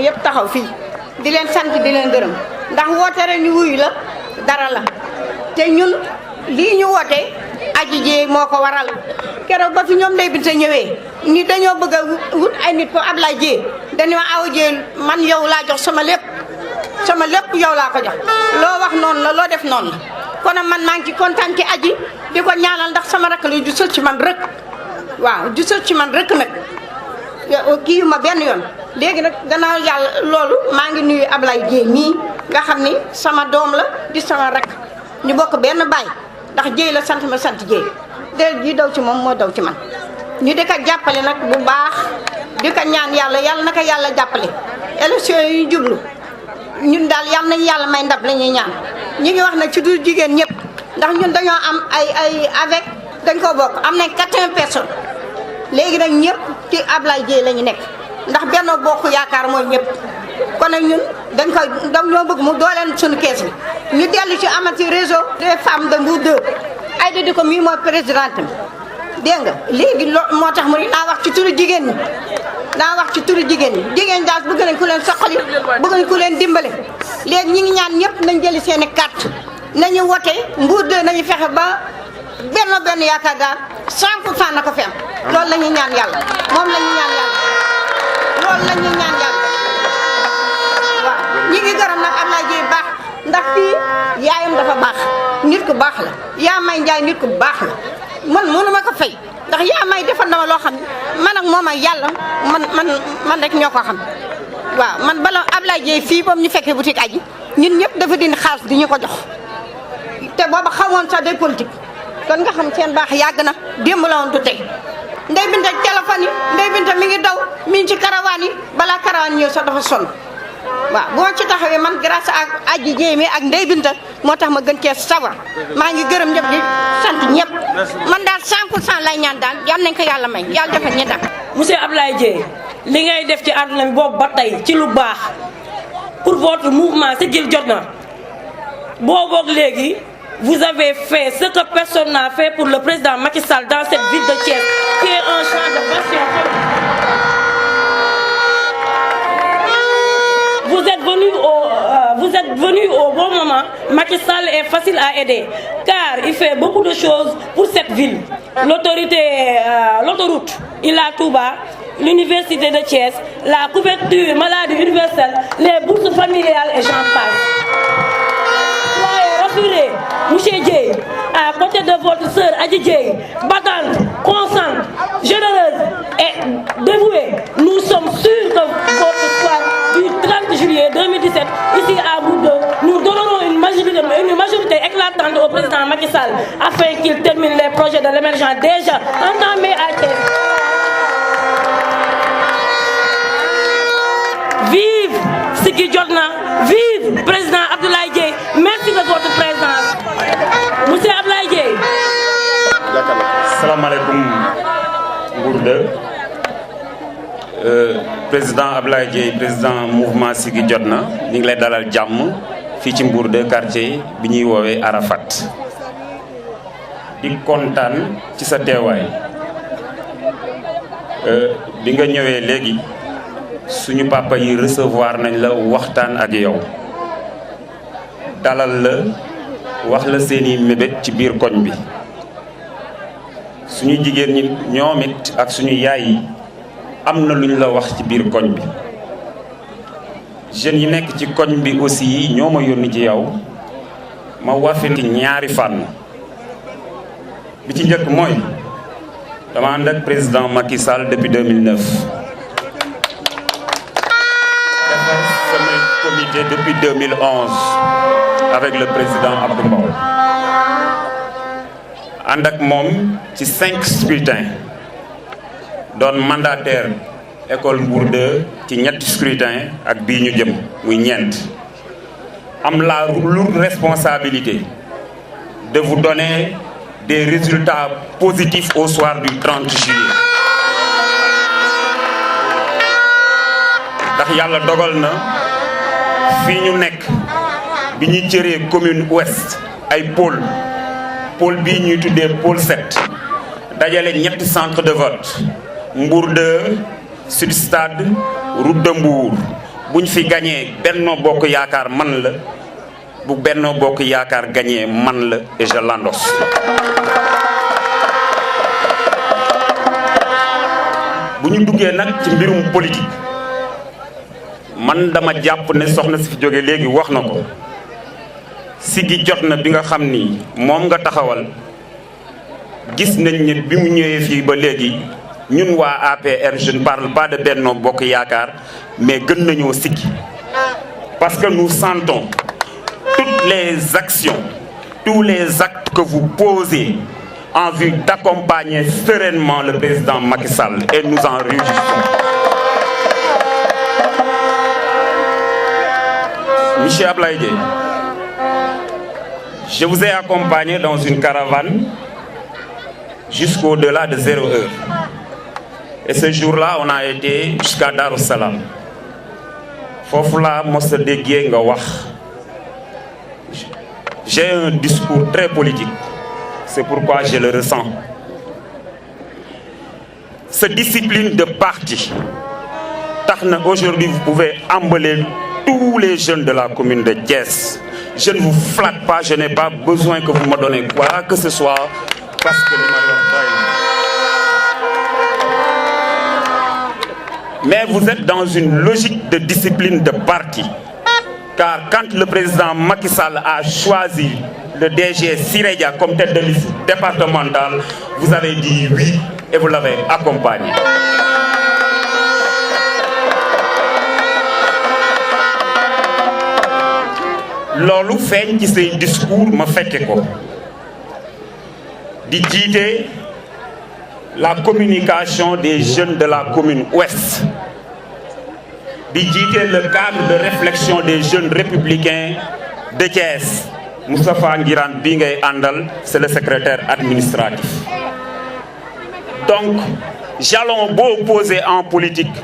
mi yëpp taxaw fii di leen sant di leen gërëm ndax woote rek ñu wuyu la dara la te ñun lii ñu woote aji jéey moo ko waral keroog ba fi ñoom Ndeye Binta ñëwee ni dañoo bëgg a wut ay nit pour Ablaye Dieye dañu ma Awa Dieye man yow laa jox sama lépp yow laa ko jox loo wax noonu la loo def noonu la kon man maa ngi ci kontaan ci aji di ko ñaanal ndax sama rakk la ju sët ci man rek waaw ju sët ci man rek nag kii yu ma benn yoon léegi nag gannaaw yàlla loolu maa ngi nuyu Ablaye Dieye mii nga xam ni sama doom la di sama rakk ñu bokk benn baay ndax Dieye la sant ma sant Dieye del ji daw ci moom moo daw ci man ñu di ko jàppale nag bu baax di ko ñaan yàlla na ko yàlla jàppale élection yi jublu ñun daal yal nañu yàlla may ndab la ñuy ñaan ñi ngi wax nag ci du jigéen ñëpp ndax ñun dañoo am ay avec dañ ko bokk am nañ 80 personnes léegi nag ñëpp ci Ablaye Dieye la ñu nekk ndax Benno Bokk Yaakaar mooy ñëpp kon nag ñun dañoo bëgg mu dooleel suñu kees bi ñu dellu ci amati réseau des femmes de Mbour 2 Aïda di ko mii mooy présidente dégg nga léegi moo tax mu ne naa wax ci turu jigéen ñi jigéen daal bëgg nañ ku leen soxali bëgg nañ ku leen dimbale léegi ñi ngi ñaan ñëpp nañ jëli seen i carte nañu wote Mbour 2 nañu fexe ba Benno Yaakaar daal 100% na ko fi am loolu la ñuy ñaan yàlla moom la ñuy ñaan yàlla loolu la ñuy ñaan yàlla waaw ñi ngi gërëm nag Ablaye Dieye baax ndax kii yaayam dafa baax nit ku baax la yaa may Njaay nit ku baax la man mënu ma ko fay ndax yaa may defal na ma loo xam ne man ak moom ak yàlla man rek ñoo ko xam waaw man bala Ablaye Dieye fii boobu ñu fekkee boutique aji ñun ñëpp dafa dindi xaalis di ñu ko jox te booba xamoon sax day politique kon nga xam seen baax yàgg na démb la woon du tey Ndeye Binta téléphone yi Ndeye Binta mi ngi daw mi ngi ci karawaan yi balaa karawaan ñëw sax dafa sonn waaw boo ci taxawee man grâce ak aji Dieye mi ak Ndeye Binta moo tax ma gën cee sawar maa ngi gërëm ñëpp di sant ñëpp man daal 100% lay ñaan daal yal nañ ko yàlla may yàlla defal ñi dam monsieur Ablaye Dieye li ngay def ci àdduna bi boobu ba tey ci lu baax pour votre mouvement Siggil Jotna booboog léegi vous avez fait ce que personne n'a fait pour le président Macky Sall dans cette ville de Thiès qui est un champ de passion. Vous êtes venu au bon moment. Macky Sall est facile à aider car il fait beaucoup de choses pour cette ville. L'autoroute Ila Touba, l'université de Thiès, la couverture maladie universelle, les bourses familiales et j'en passe. Soyez rassurés, monsieur Dieye, à côté de votre sœur Adji Dieye, battante, constante, généreuse et dévouée, nous sommes sûrs que votre soir du 30 juillet 2017, ici à Mbour 2, nous donnerons une majorité éclatante au président Macky Sall afin qu'il termine les projets de l'émergence déjà entamés à Thiès. Vive Siggil Jotna, vive président Abdoulaye Dieye. Merci de votre présence. Monsieur Ablaye Dieye. Salam alaikum Mbour 2. Président Ablaye Dieye, président mouvement Siggil Jotna, ñu ngi lay dalal jàmm fii ci Mbour 2 quartier bi ñuy woowee Arafat. Di kontaan ci sa teewaay bi nga ñëwee léegi suñu papa yi recevoir nañ la waxtaan ak yow dalal la wax la seeni mébét ci biir koñ bi suñu jigéen ñi ñoom it ak suñu yaay yi am na luñ la wax ci biir koñ bi jeunes yi nekk ci koñ bi aussi ñoo ma yónni ci yow ma wafiti ñaari fànn bi ci njëkk mooy dama ànd ak président Macky Sall depuis 2009 defar sama comité depuis 2011 avec le président Abdou Mbow ànd ak moom ci 5 scrutins doon mandataire école Mbour 2 ci ñetti scrutin ak bii ñu jëm muy ñeent am la lourde responsabilité de vous donner des résultats positifs au soir du 30 juillet ndax yàlla dogal na fii ñu nekk bi ñu cëree commune ouest ay pôle bii ñuy tuddee pôle 7 dajale ñetti centre de vote Mbour 2 Sud Stade route de Mbour buñ fi gagné Benno Bokk Yaakaar man la bu Benno Bokk Yaakaar gagné man la et je l'endosse. bu ñu duggee nag ci mbirum politique man dama jàpp ne soxna si fi jóge léegi wax na ko sigi jot na bi nga xam ni moom nga taxawal gis nañ ne bi mu ñëwee fii ba léegi ñun waa APR je ne parle pas de Benno Bokk Yaakaar mais gën nañoo siggi parce que nous sentons toutes les actions tous les actes que vous posez en vue d'accompagner sereinement le président Macky Sall et nous en réjouissons. Monsieur Ablaye Dièye, je vous ai accompagné dans une caravane jusqu'au-delà de 0 heure. Et ce jour-là, on a été jusqu'à Dar es Salaam. Foofu laa mos a déggee nga wax. J'ai un discours très politique. C'est pourquoi je le ressens. Cette discipline de parti, aujourd'hui vous pouvez emballer tous les jeunes de la commune de Thiès. Je ne vous flatte pas, je n'ai pas besoin que vous me donnez quoi que ce soit parce que les malheurs. Mais vous êtes dans une logique de discipline de parti. Car quand le président Macky Sall a choisi le DG Siré Dia comme tête de liste départementale, vous avez dit oui et vous l'avez accompagné. Loolu feeñ ci say discours ma fekke ko di jiite la communication des jeunes de la commune ouest di jiite le cadre de réflexion des jeunes républicains de Thiès. Moustapha Ngirane bi ngay àndal c'est le secrétaire administratif. Donc jalon boo posé en politique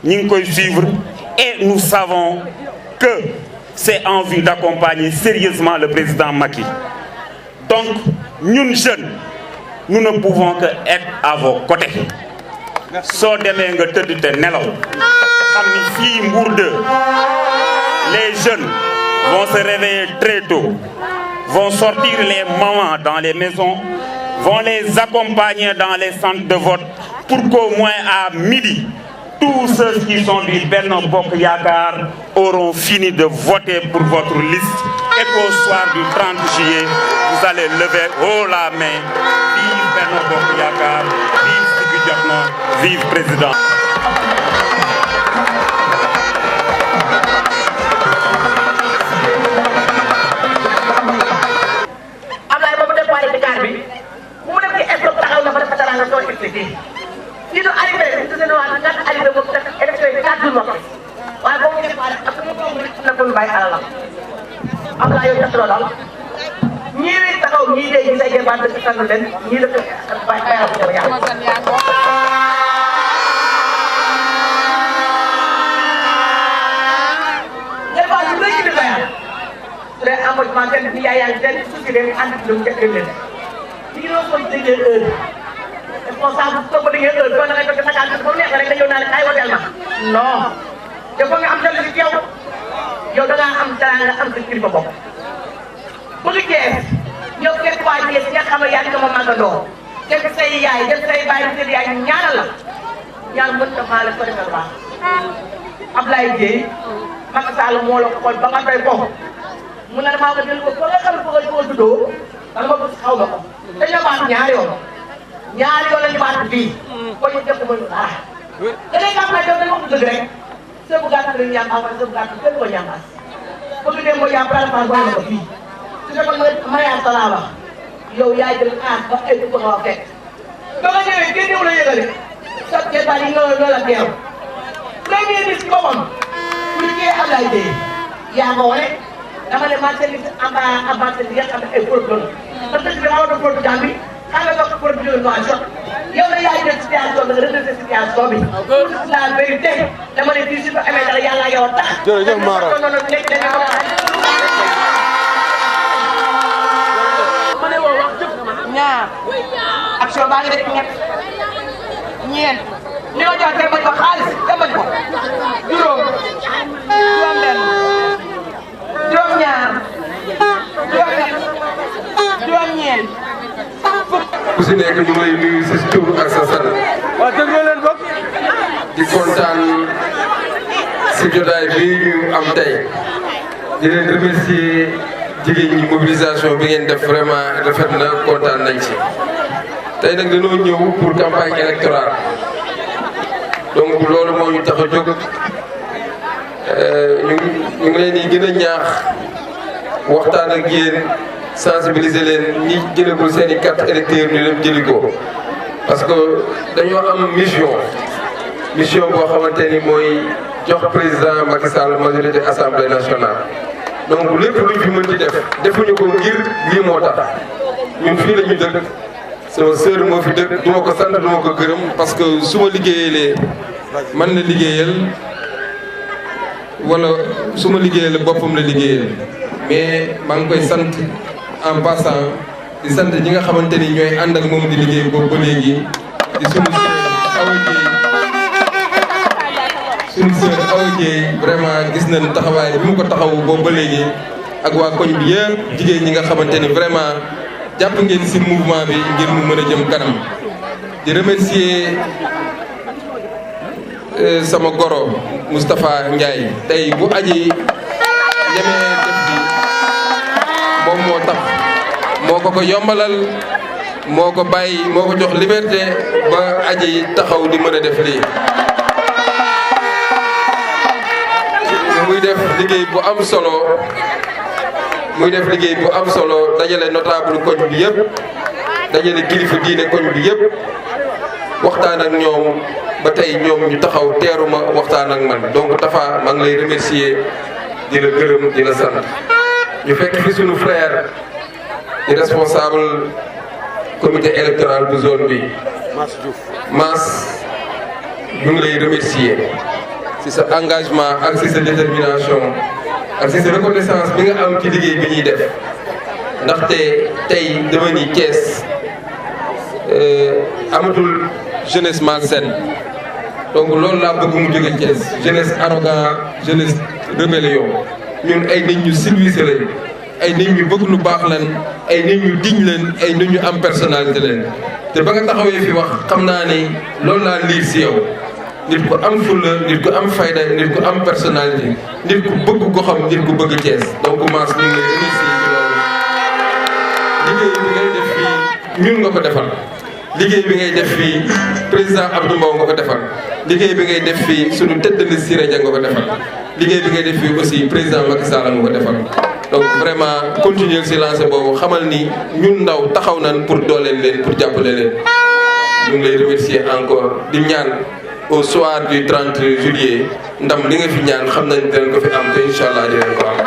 ñi ngi koy suivre et nous savons que c'est en vue d'accompagner sérieusement le président Macky. Donc ñun jeunes nous ne pouvons que être à vos côtés. soo demee nga tëdd te nelaw xam ni fii Mbour 2 les jeunes vont se réveiller très tôt, vont sortir les mamans dans les maisons, vont les accompagner dans les centres de vote pour qu'au moins à midi, tous ceux qui sont du Benno Bokk Yaakaar auront fini de voter pour votre liste et qu'au soir du 30 juillet, vous allez lever haut la main. Vive Benno Bokk Yaakaar, vive Siggi Jotna, vive président. Ini arrivé itu senang kan arrivé waktu election ini kan dulu waktu. Wah, kamu ini apa nak pun baik alam. Apa yang kita terlalu? Nyiri tahu nyiri ini saya bantu kita dulu, nyiri tu baik alam kita ya. Jadi baru lagi kita ya. Sudah amat makan dia yang jadi suci dengan anda belum cekil. Ini pun tidak responsable ko bëgg ngeen heure ko na ngay ko sa kan ko neex rek dañu naan ay wodel ma non te ko nga am dal ci yow da nga am dara nga am sa kilifa bopp bëgg Thiès ñëw fekk waa Thiès nga xam ne yaa ngi ma màggandoo def say yaay def say baay def yaay ñaanal la ñaan mën ta maa la ko defal baax Ablaye Dièye Macky Sall moo la xool ba nga doy ko mu ne maa ko jël ko nga xam ko ko tuddoo dama ko xaw ma ko dañu baat ñaari yoon la ñu baat fii ko ñu def ko dara da ngay xam ne dañu wax dëgg rek soo bu gàtt rek ñam am soo bu gàtt kenn ko ñambaas bëgg dem mo ya pratiquement bo na ko fii su fekkoon ma yaa salaama yow yaay jël aas ba ay ko nga fekk ba nga ñëwee kenn ñëw la yëgale sot ke bari nga la teew premier bis boppam bu liggéey Ablaye Dièye yaa ko wane dama ne marché bi avancé bi nga xam ne ay produit parce que bi nga war a produit jàng bi xam nga ko produit no a jot yow la yaay def situation bi nga redressé situation bi pour la vérité dama ne fii su ko amee dara yàlla yow tax jërëjëf Mara noonu nekk dañu ko ma ne woo wax jëf ñaar action baa ngi def ñett ñeent li nga jox te bañ ko xaalis te bañ ko juróom juróom benn juróom ñaar juróom ñett juróom ñeent ku si nekk ñu ngi lay nuyu si tur ak sa sant. waaw dégg nga leen boog. di kontaan si jotaay bi ñu am tey di leen remercier jigéen ñi mobilisation bi ngeen def vraiment rafet na kontaan nañ ci. tey nag dañoo ñëw pour campagne électorale donc loolu moo ñu tax a jóg ñu ngi leen di gën a ñaax waxtaan ak yéen sensibiliser leen ñi jëlagul seen i carte électeur ñu dem jëli ko parce que dañoo am mission boo xamante ni mooy jox président Macky Sall majorité assemblée nationale. donc lépp luñ fi mën di def defuñu ko ngir lii moo tax ñun fii la ñu dëkk sama sœur moo fi dëkk du ma ko sant du ma ko gërëm parce que su ma liggéeyalee man la liggéeyal wala su ma liggéeyal boppam la liggéeyal mais maa ngi koy sant en passant di sant ñi nga xamante ni ñooy ànd ak moom di liggéey boobu ba léegi di sunu sœur Awa Dieye vraiment gis nañ taxawaay bi mu ko taxawu boobu ba léegi ak waa koñ bi yëpp jigéen ñi nga xamante ni vraiment jàpp ngeen ci mouvement bi ngir mu mën a jëm kanam di remercier sama goro Moustapha Ndiaye tey bu aji ñemee def bi moom moo tax moo ko yombalal moo ko bàyyi moo ko jox liberté ba aji taxaw di mën a def lii muy def liggéey bu am solo dajale notable koñ bi yëpp dajale kilifa diine koñ bi yëpp waxtaan ak ñoom ba tey ñoom ñu taxaw teeruma waxtaan ak man donc Tafa maa ngi lay remercier di la gërëm di la sant ñu fekk fi suñu frère di responsable comité électoral bu zone bi Mass ñu ngi lay remercier ci sa engagement ak ci sa détermination ak ci sa reconnaissance bi nga am ci liggéey bi ñuy def ndaxte tey dama ni Thiès amatul jeunesse malsaine donc loolu laa bëgg mu jóge Thiès jeunesse arrogant jeunesse rébellion ñun ay nit ñu civilisé lañ ay nit ñu bëgg lu baax lan ay nit ñu digne leen ay nit ñu am personnalité leen te ba nga taxawee fi wax xam naa ni loolu laa liir si yow nit ku am fulla nit ku am fayda nit ku am personnalité nit ku bëgg ko xam nit ku bëgg Thiès donc Mass ñu ngi lay remercier ci loolu liggéey bi ngay def fii ñun nga ko defal liggéey bi ngay def fii président Abdou Mbow nga ko defal liggéey bi ngay def fii sunu tête de liste Siré Dia nga ko defal liggéey bi ngay def fii aussi président Macky Sall nga ko defal donc vraiment continuer si lancé boobu xamal ni ñun ndaw taxaw nañ pour dooleel leen pour jàppale leen ñu ngi lay remercier encore di ñaan au soir du 30 juillet ndam li nga fi ñaan xam nañ dinañ ko fi am te incha allah dinañ ko am.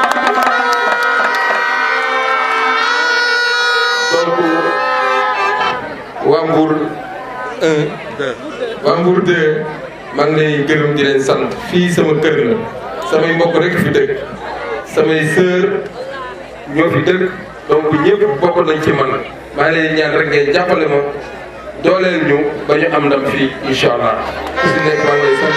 donc waa Mbour 1 waa Mbour 2 maa ngi lay gërëm di leen sant fii sama kër la samay mbokk rek fi dëkk samay sœur ñoo fi dëkk donc ñëpp bokk nañ ci man maa ngi leen ñaan rek ngeen jàppale ma dooleel ñu ba ñu am ndam fii incha allah ku si nekk maa ngi lay sant